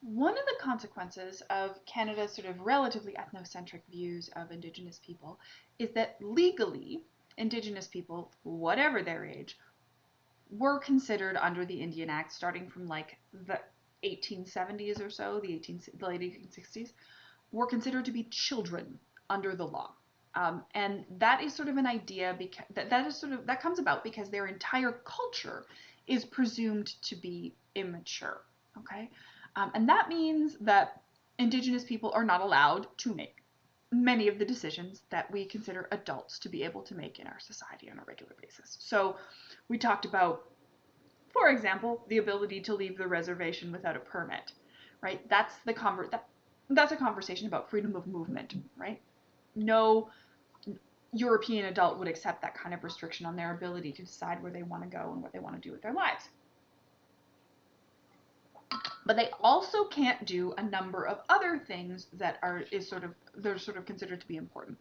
One of the consequences of Canada's sort of relatively ethnocentric views of Indigenous people is that legally, Indigenous people, whatever their age, were considered under the Indian Act starting from like the 1870s or so, the late 1860s, were considered to be children under the law. And that is sort of an idea because that comes about because their entire culture is presumed to be immature. Okay, and that means that Indigenous people are not allowed to make many of the decisions that we consider adults to be able to make in our society on a regular basis. So we talked about, for example, the ability to leave the reservation without a permit, right? That's a conversation about freedom of movement, right? No European adult would accept that kind of restriction on their ability to decide where they want to go and what they want to do with their lives. But they also can't do a number of other things that they're sort of considered to be important.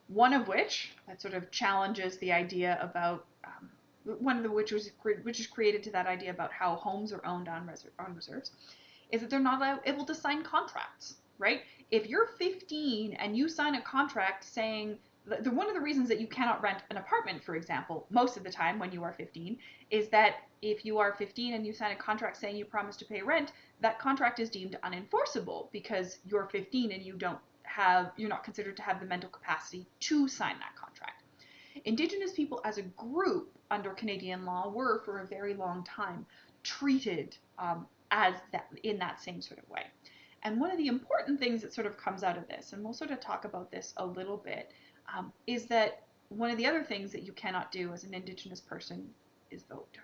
One of which that sort of challenges the idea about one of the which is created to that idea about how homes are owned on reserves, is that they're not able to sign contracts, right? If you're 15 and you sign a contract saying one of the reasons that you cannot rent an apartment, for example, most of the time when you are 15, is that if you are 15 and you sign a contract saying you promise to pay rent, that contract is deemed unenforceable because you're 15 and you're not considered to have the mental capacity to sign that contract. Indigenous people as a group under Canadian law were for a very long time treated as that in that same sort of way. And one of the important things that sort of comes out of this, and we'll sort of talk about this a little bit, is that one of the other things that you cannot do as an Indigenous person is vote.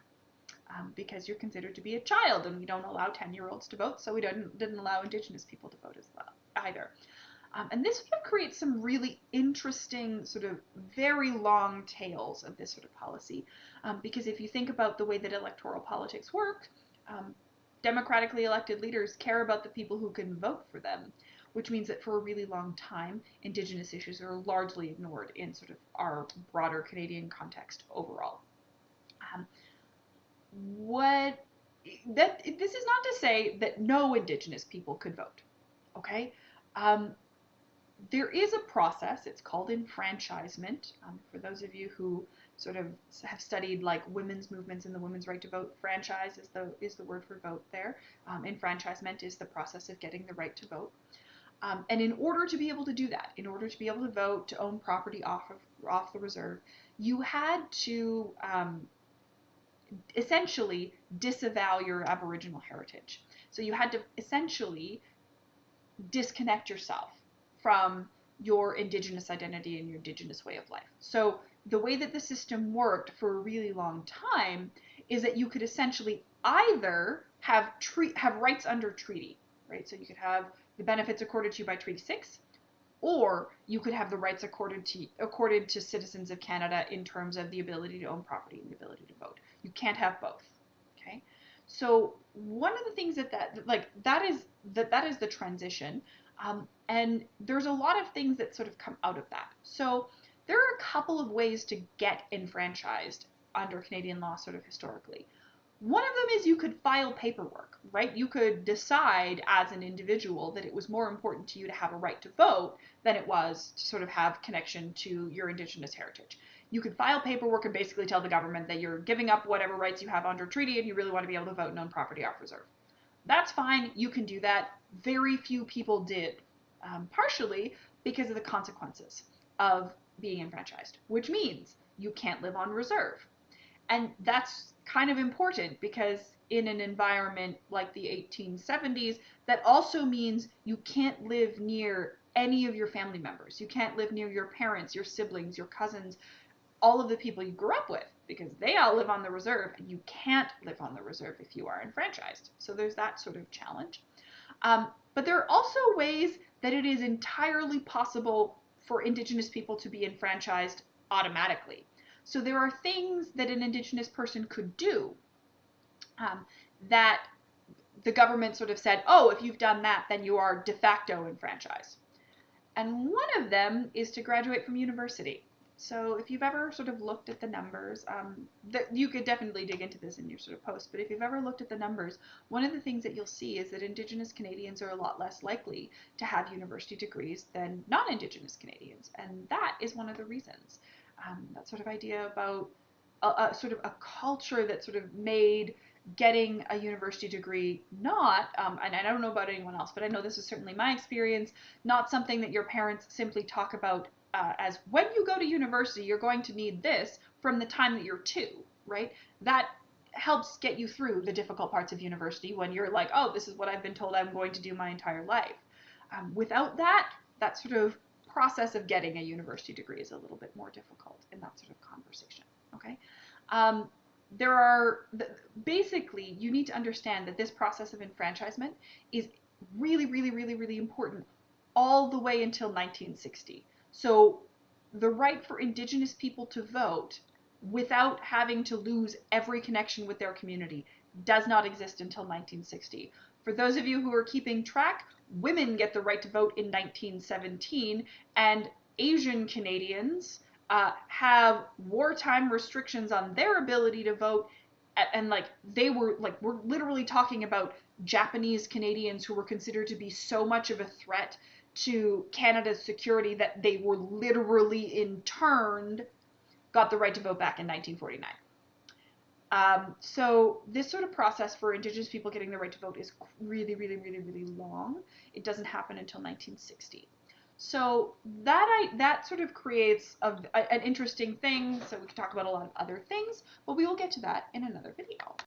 Because you're considered to be a child, and we don't allow 10-year-olds to vote, so we didn't allow Indigenous people to vote as well either. And this sort of creates some really interesting, sort of very long tails of this sort of policy. Because if you think about the way that electoral politics work, democratically elected leaders care about the people who can vote for them, which means that for a really long time, Indigenous issues are largely ignored in sort of our broader Canadian context overall. Um, what this is not to say that no Indigenous people could vote, okay? There is a process. It's called enfranchisement. For those of you who sort of have studied like women's movements and the women's right to vote, franchise is the word for vote there. Enfranchisement is the process of getting the right to vote. And in order to be able to do that, in order to be able to vote, to own property off the reserve, you had to essentially disavow your Aboriginal heritage. So you had to essentially disconnect yourself from your Indigenous identity and your Indigenous way of life. So the way that the system worked for a really long time is that you could essentially either have rights under treaty, right? So you could have the benefits accorded to you by Treaty 6, or you could have the rights accorded to citizens of Canada in terms of the ability to own property and the ability to vote. You can't have both. Okay? So one of the things that is the transition, and there's a lot of things that sort of come out of that. So there are a couple of ways to get enfranchised under Canadian law, sort of historically. One of them is you could file paperwork, right? You could decide as an individual that it was more important to you to have a right to vote than it was to sort of have connection to your Indigenous heritage. You could file paperwork and basically tell the government that you're giving up whatever rights you have under treaty and you really want to be able to vote and own property off reserve. That's fine. You can do that. Very few people did, partially because of the consequences of being enfranchised, which means you can't live on reserve. And that's kind of important because in an environment like the 1870s, that also means you can't live near any of your family members. You can't live near your parents, your siblings, your cousins, all of the people you grew up with, because they all live on the reserve and you can't live on the reserve if you are enfranchised. So there's that sort of challenge. But there are also ways that it is entirely possible for Indigenous people to be enfranchised automatically. So there are things that an Indigenous person could do that the government sort of said, oh, if you've done that, then you are de facto enfranchised. And one of them is to graduate from university. So if you've ever sort of looked at the numbers, that you could definitely dig into this in your sort of post, but if you've ever looked at the numbers, one of the things that you'll see is that Indigenous Canadians are a lot less likely to have university degrees than non-Indigenous Canadians, and that is one of the reasons. That sort of idea about a sort of a culture that sort of made getting a university degree not, and I don't know about anyone else, but I know this is certainly my experience, not something that your parents simply talk about as when you go to university, you're going to need this from the time that you're 2, right? That helps get you through the difficult parts of university when you're like, oh, this is what I've been told I'm going to do my entire life. Without that, that sort of process of getting a university degree is a little bit more difficult in that sort of conversation. Okay. Um, there are basically you need to understand that this process of enfranchisement is really, really, really, really important all the way until 1960. So the right for Indigenous people to vote without having to lose every connection with their community does not exist until 1960. For those of you who are keeping track, women get the right to vote in 1917, and Asian Canadians have wartime restrictions on their ability to vote. And like they were like, we're literally talking about Japanese Canadians who were considered to be so much of a threat to Canada's security that they were literally interned, got the right to vote back in 1949. So this sort of process for Indigenous people getting the right to vote is really, really, really, really long. It doesn't happen until 1960. So that sort of creates an interesting thing. So we can talk about a lot of other things, but we will get to that in another video.